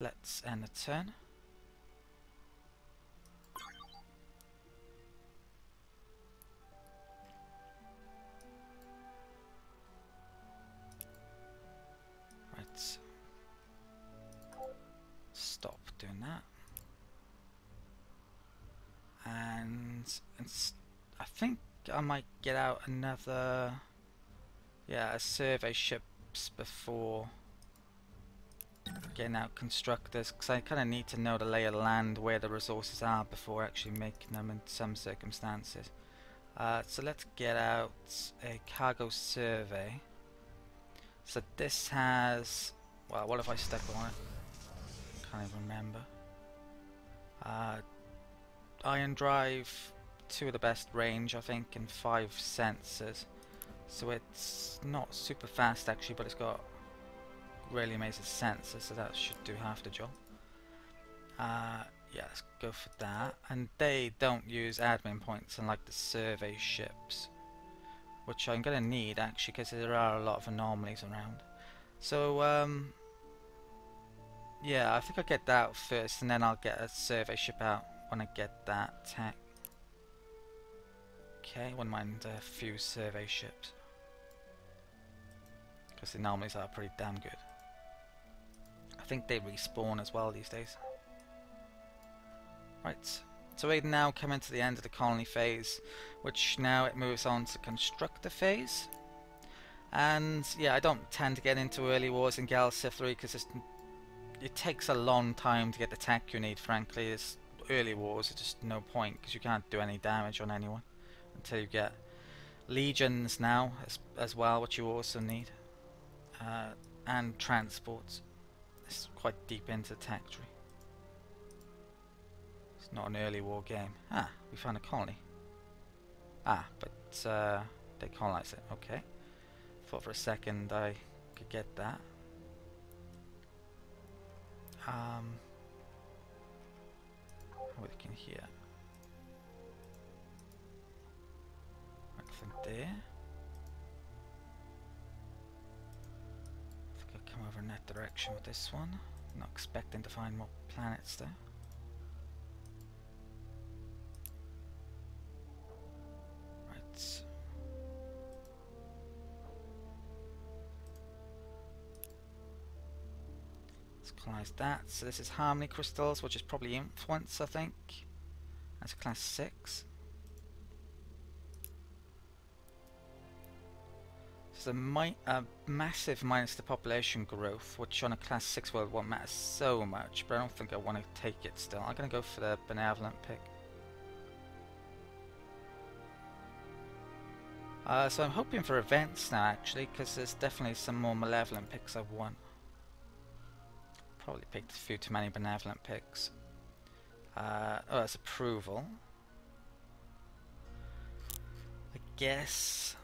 Let's end the turn. Right. Stop doing that. And I think I might get out another, survey ships before getting out constructors, because I kind of need to know the lay of the land, where the resources are, before actually making them in some circumstances. So let's get out a cargo survey. So this has, well, what if I stuck on it? Can't even remember. Iron drive, 2 of the best range I think, and 5 sensors. So it's not super fast actually, but it's got really amazing sensors, so that should do half the job. Yeah, let's go for that. And they don't use admin points unlike the survey ships, which I'm gonna need actually, because there are a lot of anomalies around. So yeah, I think I'll get that out first, and then I'll get a survey ship out when I get that tech. Okay, wouldn't mind a few survey ships, because the anomalies are pretty damn good. I think they respawn as well these days. Right, so we now come into the end of the colony phase, which now it moves on to constructor phase. And yeah, I don't tend to get into early wars in Gal Civ 3 because it takes a long time to get the tech you need, frankly. It's early wars, it's just no point, because you can't do any damage on anyone until you get legions now as well, which you also need. And transports. It's quite deep into the tech tree. It's not an early war game. Ah, we found a colony. Ah, but they colonized it. Okay. Thought for a second I could get that. How are we looking here? Right from there. I think I'll come over in that direction with this one. Not expecting to find more planets there. Right. Let's colonize that. So this is Harmony Crystals, which is probably Influence, I think. That's class 6. So a massive minus to population growth, which on a class 6 world won't matter so much, but I don't think I want to take it still. I'm going to go for the benevolent pick. So I'm hoping for events now actually, because there's definitely some more malevolent picks I want. Probably picked a few too many benevolent picks. Oh, that's approval. I guess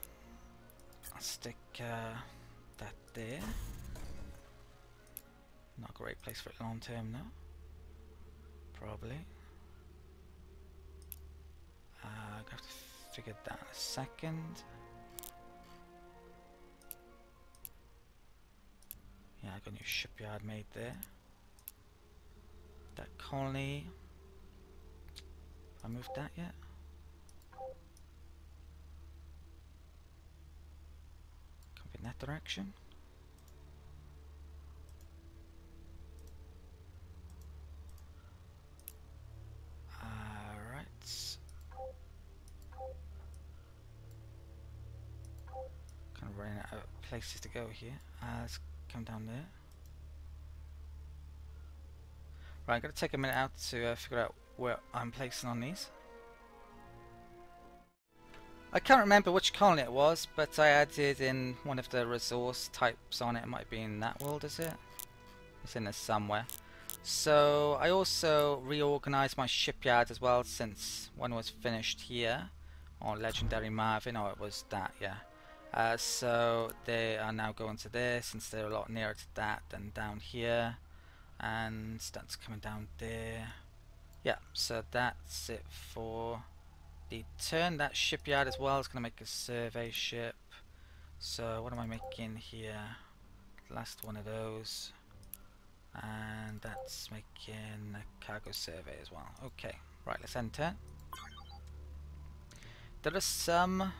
I'll stick that there. Not a great place for it long term though. Probably. I'm going to have to figure that out in a second. Yeah, I got a new shipyard made there. That colony. Have I moved that yet? Can't be in that direction. Right. Kind of running out of places to go here. Let's come down there. Right, I'm going to take a minute out to figure out where I'm placing on these. I can't remember which colony it was, but I added in one of the resource types on it. It might be in that world, is it? It's in there somewhere. So I also reorganized my shipyard as well, since one was finished here on Legendary Marvin, or it was that, yeah. So they are now going to there, since they're a lot nearer to that than down here. And that's coming down there. Yeah, so that's it for the turn. That shipyard as well is going to make a survey ship. So what am I making here? Last one of those. And that's making a cargo survey as well. Okay, right, let's enter. There are some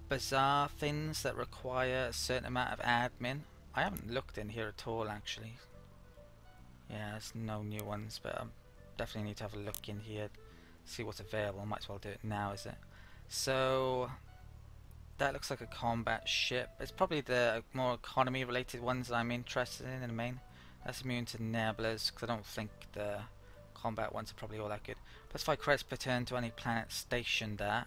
bizarre things that require a certain amount of admin. I haven't looked in here at all, actually. Yeah, there's no new ones, but I definitely need to have a look in here, see what's available. Might as well do it now, is it? So that looks like a combat ship. It's probably the more economy related ones that I'm interested in the main. That's immune to nebulas, because I don't think the combat ones are probably all that good. Plus 5 credits per turn to any planet stationed there,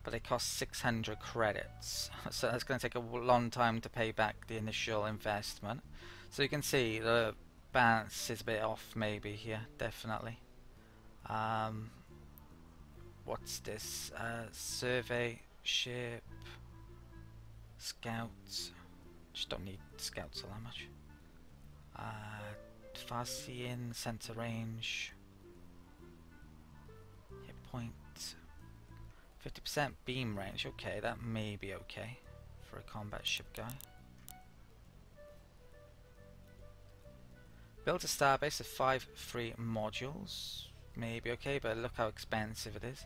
but they cost 600 credits. So that's going to take a long time to pay back the initial investment. So you can see the balance is a bit off maybe here, definitely. What's this? Survey ship, scouts. Just don't need scouts all that much. Far seeing, center range, hit point, 50% beam range. Okay, that may be okay for a combat ship guy. Build a starbase of 5 free modules. Maybe okay, but look how expensive it is.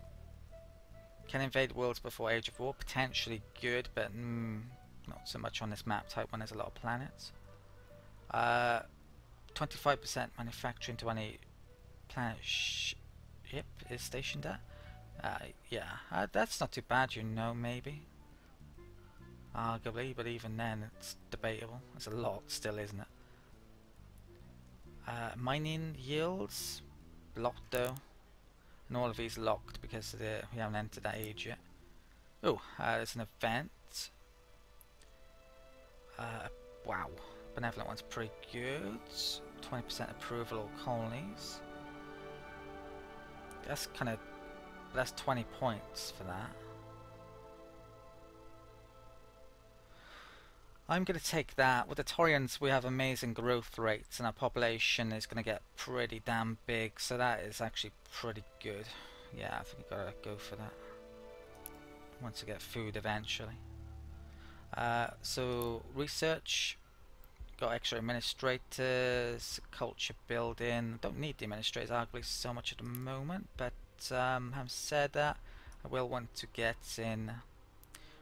Can invade worlds before Age of War. Potentially good, but not so much on this map type when there's a lot of planets. 25% manufacturing to any planet ship is stationed at. Yeah, that's not too bad, you know, maybe. Arguably, but even then it's debatable. It's a lot still, isn't it? Mining yields locked though, and all of these locked because we haven't entered that age yet. Oh, there's an event. Wow, benevolent one's pretty good. 20% approval of colonies. That's 20 points for that. I'm going to take that. With the Taurians we have amazing growth rates and our population is going to get pretty damn big, so that is actually pretty good. Yeah, I think we've got to go for that once we get food eventually. So research, got extra administrators, culture building. Don't need the administrators arguably so much at the moment, but having said that, I will want to get in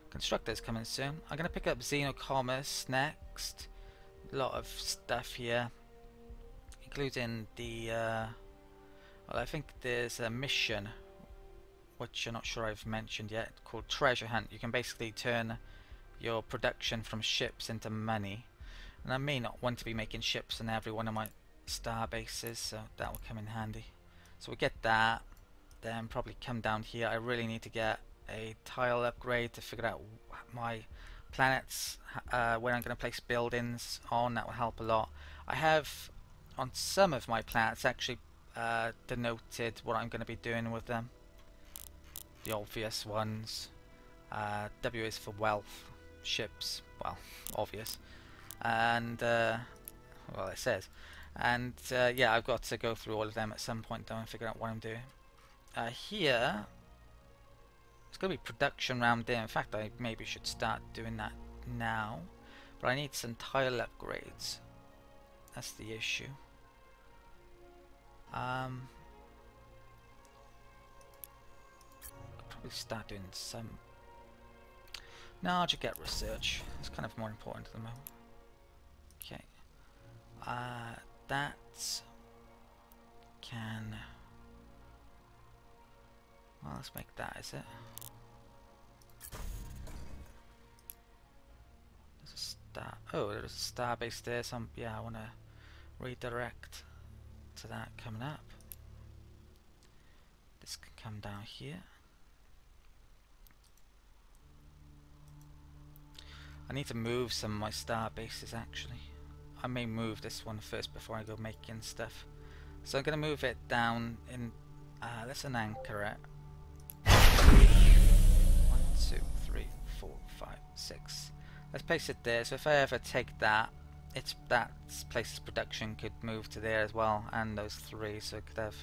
constructors coming soon. I'm going to pick up Xenocommerce next. A lot of stuff here, including the well, I think there's a mission which I'm not sure I've mentioned yet, called Treasure Hunt. You can basically turn your production from ships into money, and I may not want to be making ships on every one of my star bases, so that will come in handy. So we get that, then probably come down here. I really need to get a tile upgrade to figure out my planets, where I'm going to place buildings on. That will help a lot. I have on some of my planets actually denoted what I'm going to be doing with them. The obvious ones. W is for wealth, ships, well, obvious, and well, it says, and yeah, I've got to go through all of them at some point though and figure out what I'm doing. Here it's going to be production round there. In fact, I maybe should start doing that now, but I need some tile upgrades. That's the issue. I'll probably start doing some. No, I'll just get research. It's kind of more important at the moment. Okay. That can. Well, let's make that, is it? There's a star. Oh, there's a star base there. Yeah, I want to redirect to that coming up. This can come down here. I need to move some of my star bases actually. I may move this one first before I go making stuff. So I'm going to move it down in. Let's an anchor it. 1, 2, 3, 4, 5, 6. Let's place it there. So if I ever take that, that place's production could move to there as well, and those 3. So it could have.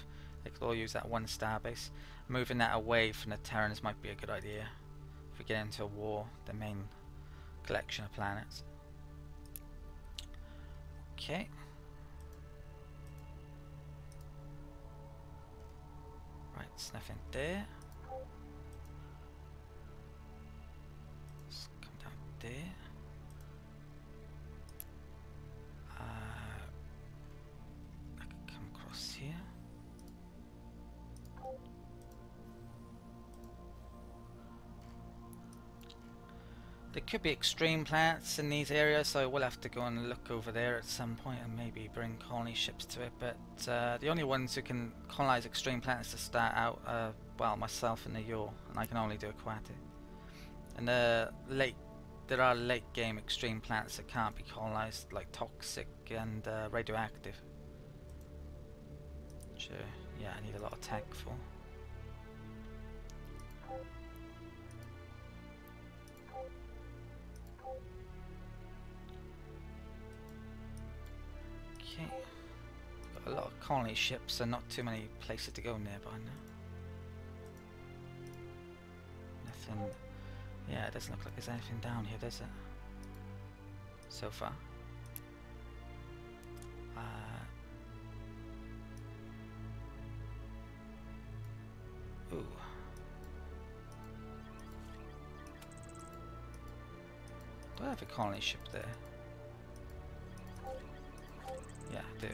They could all use that 1 star base. Moving that away from the Terrans might be a good idea. If we get into a war, the main collection of planets. Okay. There's nothing there. Let's come down there. I can come across here. There could be extreme planets in these areas, so I will have to go and look over there at some point and maybe bring colony ships to it. But the only ones who can colonize extreme planets to start out are, well, myself and the Yor, and I can only do aquatic. And there are late game extreme planets that can't be colonized, like toxic and radioactive. Which, yeah, I need a lot of tech for. Okay, got a lot of colony ships and not too many places to go nearby now. Nothing. Yeah, it doesn't look like there's anything down here, does it? So far. Ooh. Do I have a colony ship there? Yeah, I do.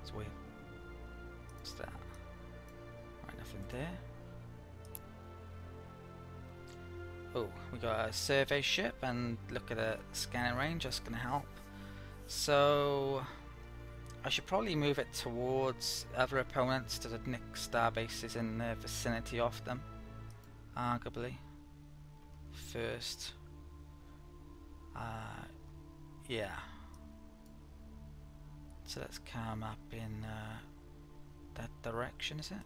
It's weird. What's that? Right, nothing there. Oh, we got a survey ship, and look at the scanning range, that's going to help. So I should probably move it towards other opponents to the nick star bases in the vicinity of them, arguably. First. Yeah. So let's come up in that direction, is it?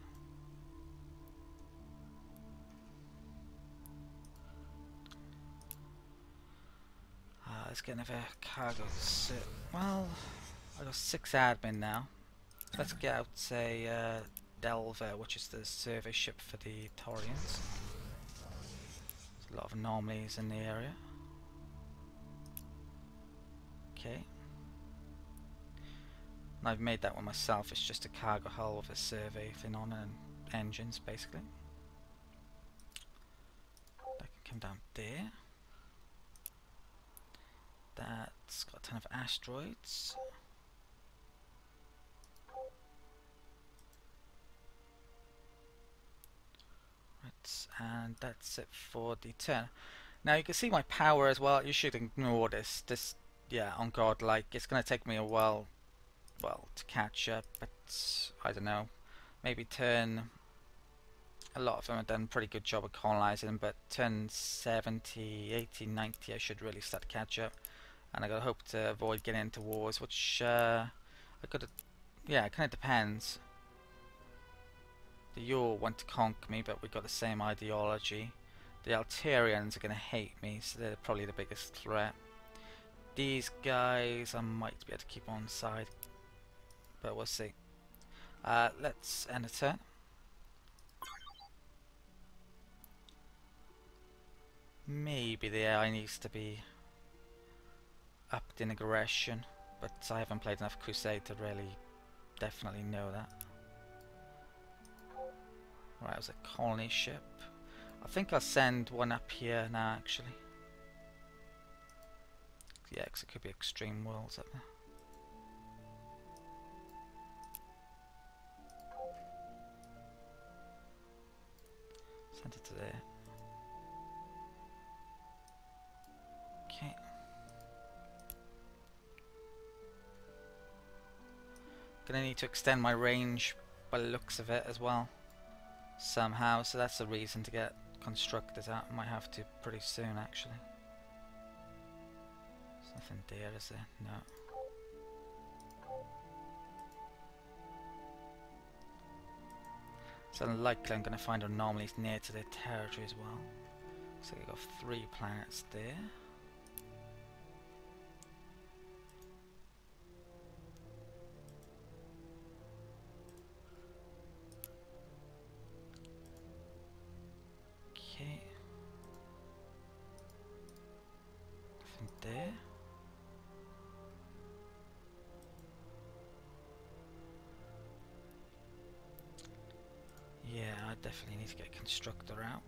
Let's get another cargo. Well, I got 6 admin now. So let's get out, say, Delver, which is the survey ship for the Taurians. There's a lot of anomalies in the area. Okay. And I've made that one myself. It's just a cargo hull with a survey thing on and engines, basically. That can come down there. That's got a ton of asteroids. Right, and that's it for the turn. Now you can see my power as well. You should ignore this. Yeah, on Godlike, it's going to take me a while, well, to catch up. But I don't know. Maybe turn. A lot of them have done a pretty good job of colonizing, but turn 70, 80, 90, I should really start to catch up. And I gotta hope to avoid getting into wars, which I could, yeah, it kind of depends. The Yor want to conquer me, but we've got the same ideology. The Altarians are gonna hate me, so they're probably the biggest threat. These guys I might be able to keep on side, but we'll see. Let's end a turn. Maybe the AI needs to be upped in aggression, but I haven't played enough Crusade to really definitely know that. Right, it was a colony ship. I think I'll send one up here now, actually. Yeah, because it could be extreme worlds up there. Send it to there. Okay. Gonna need to extend my range by the looks of it as well, somehow, so that's a reason to get constructors out. Might have to pretty soon, actually. There's nothing there, is there? No. It's unlikely I'm gonna find anomalies near to their territory as well. So we've got 3 planets there. Okay. Nothing there. Yeah, I definitely need to get a constructor out.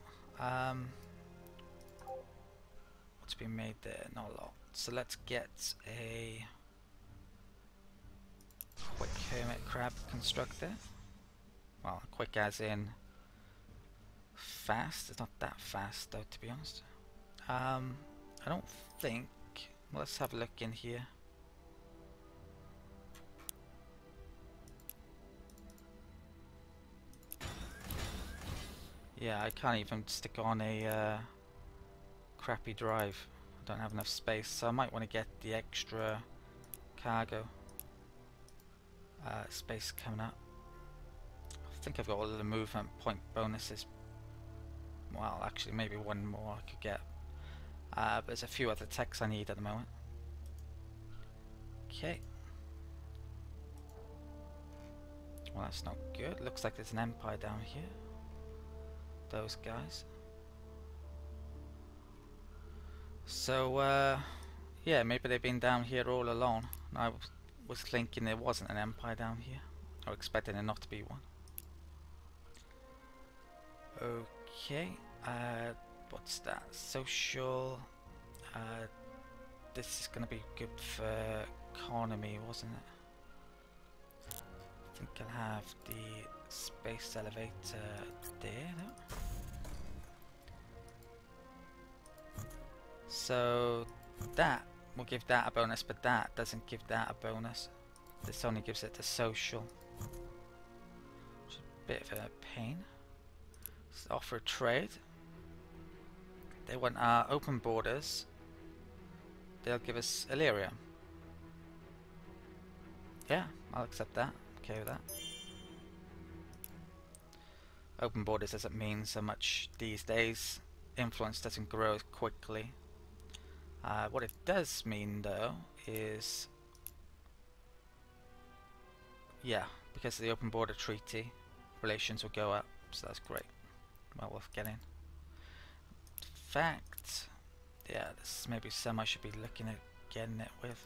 What's been made there? Not a lot. So let's get a quick hermit crab constructor. Well, quick as in fast. It's not that fast though, to be honest. I don't think. Well, let's have a look in here. Yeah, I can't even stick on a crappy drive. I don't have enough space, so I might want to get the extra cargo space coming up. I think I've got all of the movement point bonuses. Well, actually, maybe one more I could get. But there's a few other techs I need at the moment. Okay. Well, that's not good. Looks like there's an empire down here. Those guys. So, yeah, maybe they've been down here all along. I was thinking there wasn't an empire down here. Or expecting there not to be one. Okay, what's that? Social. This is gonna be good for economy, wasn't it? I think I'll have the space elevator there, no? So that will give that a bonus, but that doesn't give that a bonus. This only gives it the social. Which is a bit of a pain. Let's offer a trade. They want our open borders. They'll give us Illyria. Yeah, I'll accept that. Okay with that. Open borders doesn't mean so much these days. Influence doesn't grow as quickly. What it does mean though is, yeah, because of the open border treaty, relations will go up, so that's great. Well worth getting. In fact, yeah, this is maybe some I should be looking at getting it with.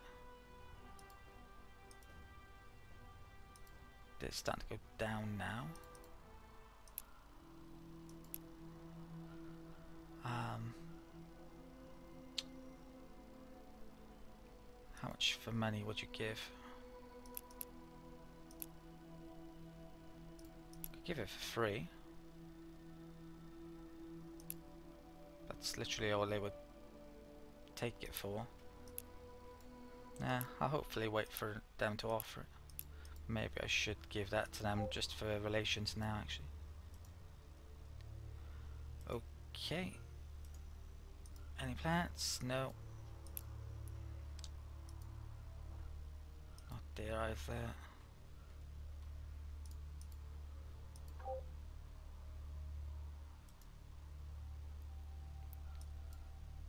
It's starting to go down now. How much for money would you give? Could give it for free. That's literally all they would take it for. Nah, I'll hopefully wait for them to offer it. Maybe I should give that to them just for relations now, actually. Okay. Any plants? No. Not there either.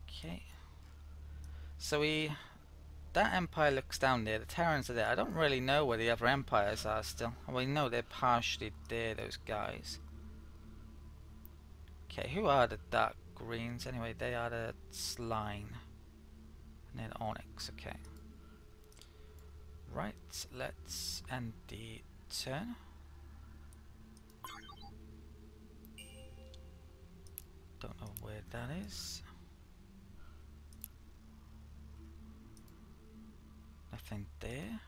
Okay. So that empire looks down there. The Terrans are there. I don't really know where the other empires are still. We know they're partially there, those guys. Okay, who are the dark greens? Anyway, they are the Slime. And then Onyx, okay. Right, let's end the turn. Don't know where that is. Nothing there.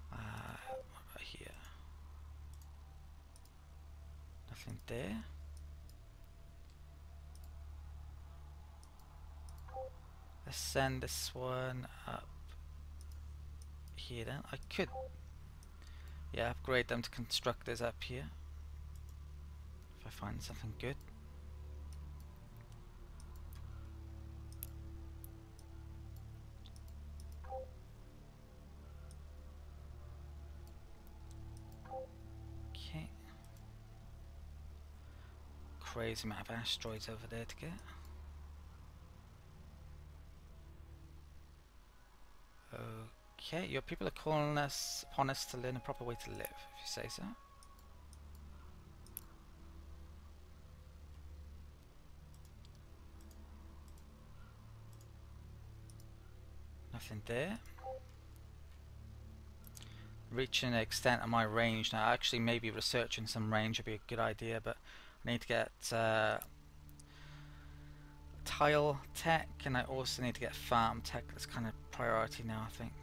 What about here? Nothing there. Let's send this one up here then. I could, yeah, upgrade them to constructors up here if I find something good. Okay. Crazy amount of asteroids over there to get. Okay, your people are calling us upon us to learn a proper way to live, if you say so. Nothing there. reaching the extent of my range now. Actually, maybe researching some range would be a good idea, but I need to get tile tech, and I also need to get farm tech. That's kind of priority now, I think.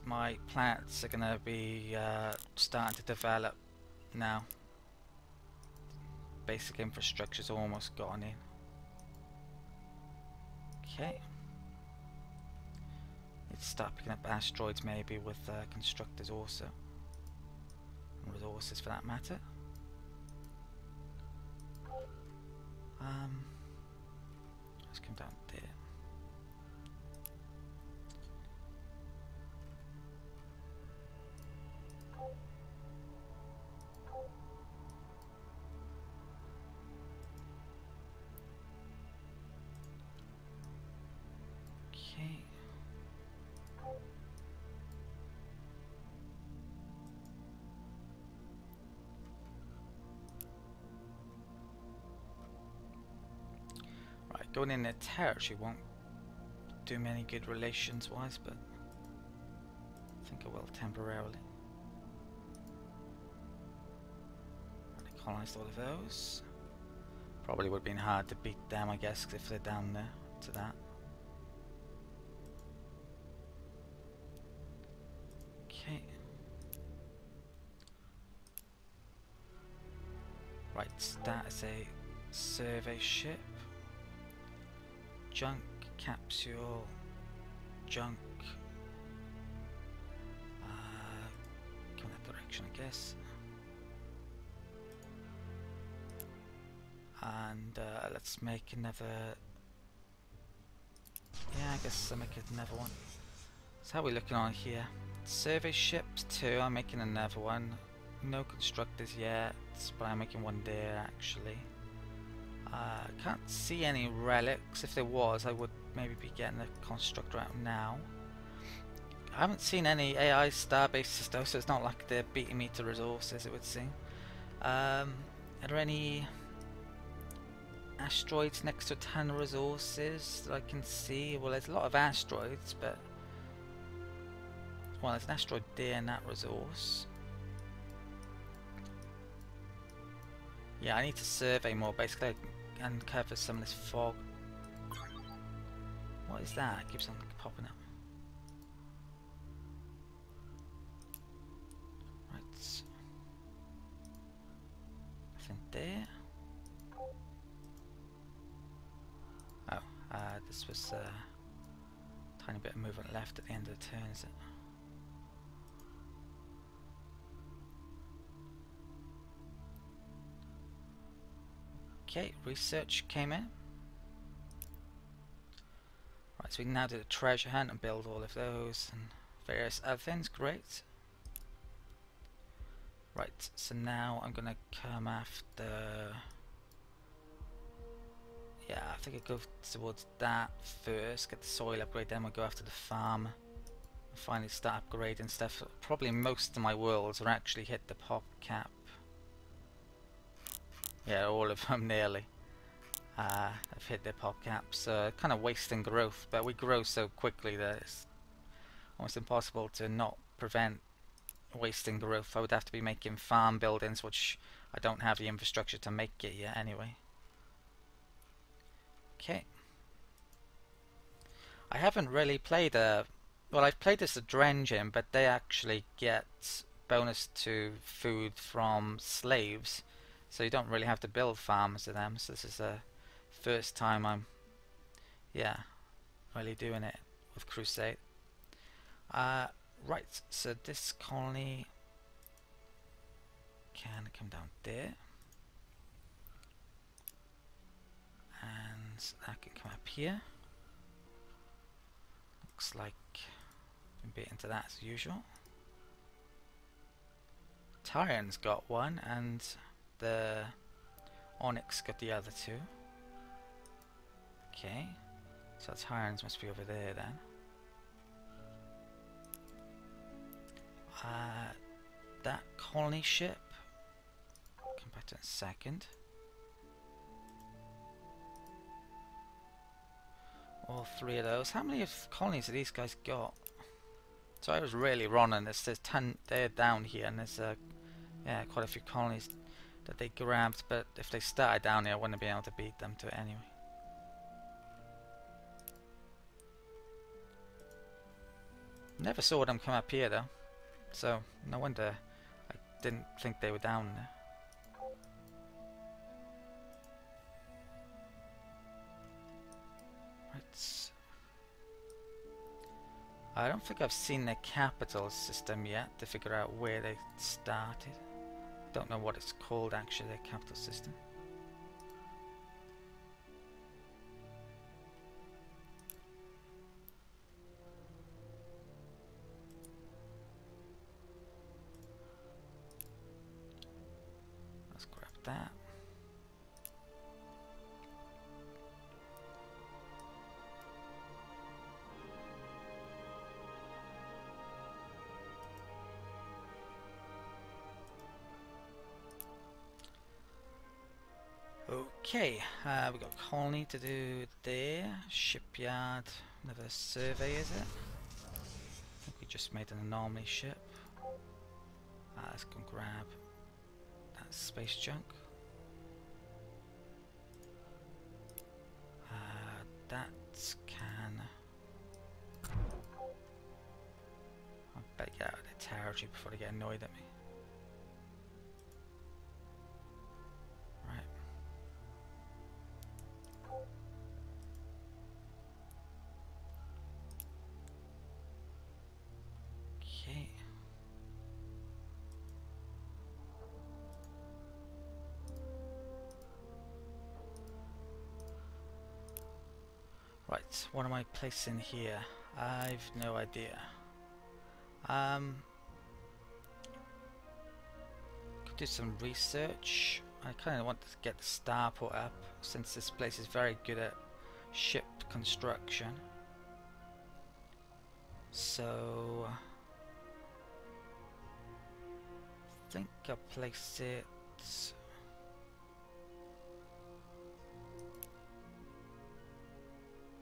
My plants are going to be starting to develop now. Basic infrastructure's almost gone in. Okay. Need to start picking up asteroids maybe with constructors also. And resources for that matter. Let's come down there. Okay. Right, going in their territory won't do me any good relations wise, but I think I will temporarily. I colonised all of those. Probably would have been hard to beat them, I guess, if they're down there to that. Okay. Right, that is a survey ship. Junk, capsule, junk. Go in that direction, I guess. And let's make another. Yeah, I guess I'll make another one. So how are we looking on here? Survey ships 2, I'm making another one. No constructors yet, but I'm making one there actually. Can't see any relics. If there was, I would maybe be getting a constructor out now. I haven't seen any AI starbases though, so it's not like they're beating me to resources, it would seem. Are there any asteroids next to a ton of resources that I can see? Well, there's a lot of asteroids, but well, there's an asteroid there in that resource. Yeah, I need to survey more, basically, and uncover some of this fog. What is that? It keeps on popping up. Right. Nothing there. Oh, this was a tiny bit of movement left at the end of the turn, is it? Okay, research came in. Right, so we can now do the treasure hunt and build all of those and various other things. Great. Right, so now I'm gonna come after. Yeah, I think I go towards that first. Get the soil upgrade, then we'll go after the farm. And finally start upgrading stuff. Probably most of my worlds are actually hit the pop cap. Yeah, all of them nearly. Have hit their pop caps. Kind of wasting growth, but we grow so quickly that it's almost impossible to not prevent wasting growth. I would have to be making farm buildings, which I don't have the infrastructure to make it yet anyway. Okay. I haven't really played a... Well, I've played as a Drengen, but they actually get bonus to food from slaves. So you don't really have to build farms to them. So this is the first time I'm, yeah, really doing it with Crusade. Right, so this colony can come down there. And that can come up here. Looks like we can beat into that as usual. Tyrant's got one, and the Onyx got the other two. Okay, so Tyrants must be over there then. That colony ship, I'll come back to it in a second. All three of those. How many of colonies have these guys got? So I was really wrong on this. There's 10, they're down here, and there's yeah, quite a few colonies that they grabbed, but if they started down here I wouldn't be able to beat them to it anyway. Never saw them come up here though, so no wonder I didn't think they were down there. Right. I don't think I've seen their capital system yet to figure out where they started. Don't know what it's called actually, their capital system. Let's grab that. Okay, we've got a colony to do there. Shipyard, another survey, is it? I think we just made an anomaly ship. Let's go and grab that space junk. That can... I better get out of the territory before they get annoyed at me. Okay. Right, what am I placing here? I've no idea. Could do some research. I kind of want to get the starport up, since this place is very good at ship construction. So I think I'll place it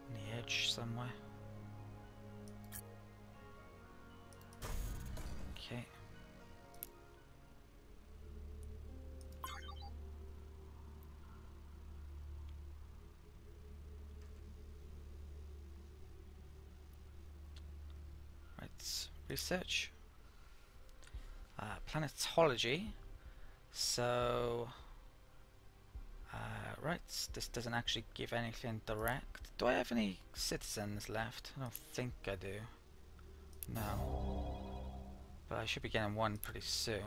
on the edge somewhere. Okay. Right, research. Planetology. So right, this doesn't actually give anything direct. Do I have any citizens left? I don't think I do. No. But I should be getting one pretty soon.